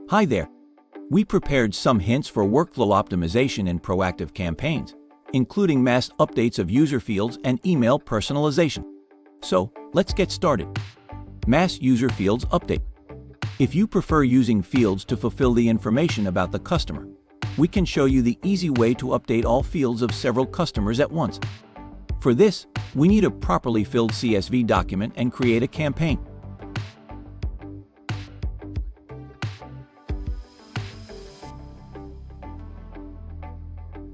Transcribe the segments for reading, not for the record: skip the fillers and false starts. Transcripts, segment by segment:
Hi there. We prepared some hints for workflow optimization in proactive campaigns, including mass updates of user fields and email personalization. So, let's get started. Mass user fields update. If you prefer using fields to fulfill the information about the customer, we can show you the easy way to update all fields of several customers at once. For this, we need a properly filled CSV document and create a campaign.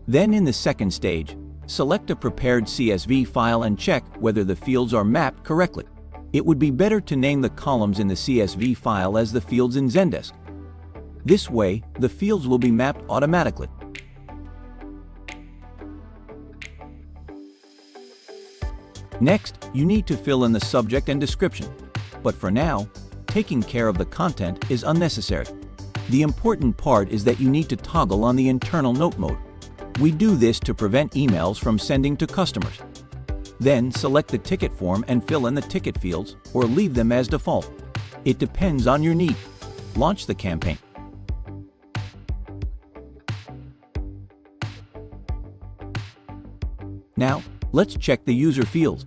Then in the second stage, select a prepared CSV file and check whether the fields are mapped correctly. It would be better to name the columns in the CSV file as the fields in Zendesk. This way, the fields will be mapped automatically. Next, you need to fill in the subject and description. But for now, taking care of the content is unnecessary. The important part is that you need to toggle on the internal note mode. We do this to prevent emails from sending to customers. Then select the ticket form and fill in the ticket fields or leave them as default. It depends on your need. Launch the campaign. Now, let's check the user fields.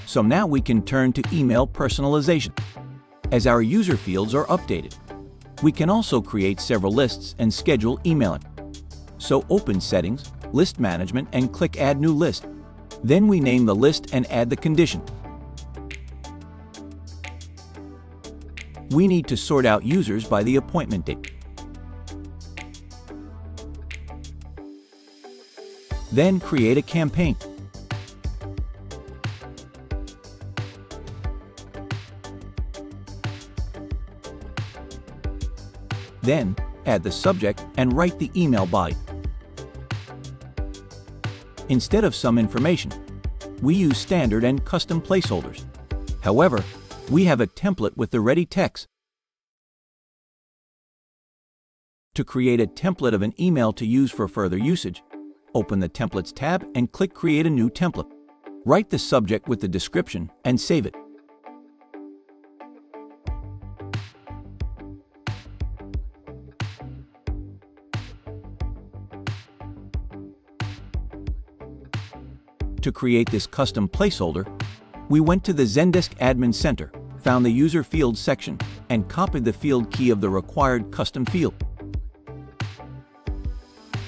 So now we can turn to email personalization. As our user fields are updated, we can also create several lists and schedule emailing. So open Settings, List Management, and click Add New List. Then we name the list and add the condition. We need to sort out users by the appointment date. Then create a campaign. Then, add the subject and write the email body. Instead of some information, we use standard and custom placeholders. However, we have a template with the ready text. To create a template of an email to use for further usage, open the Templates tab and click Create a new template. Write the subject with the description and save it. To create this custom placeholder, we went to the Zendesk Admin Center, found the User Fields section, and copied the field key of the required custom field.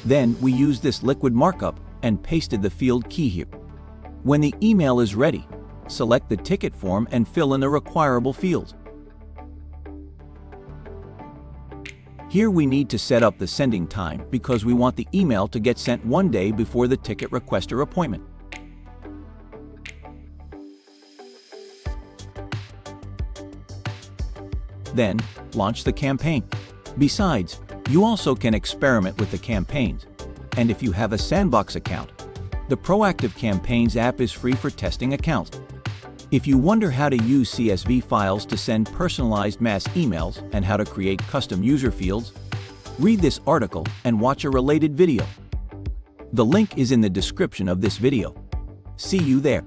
Then we used this liquid markup and pasted the field key here. When the email is ready, select the ticket form and fill in the requirable fields. Here we need to set up the sending time because we want the email to get sent one day before the ticket requester appointment. Then, launch the campaign. Besides, you also can experiment with the campaigns. And if you have a Sandbox account, the Proactive Campaigns app is free for testing accounts. If you wonder how to use CSV files to send personalized mass emails and how to create custom user fields, read this article and watch a related video. The link is in the description of this video. See you there.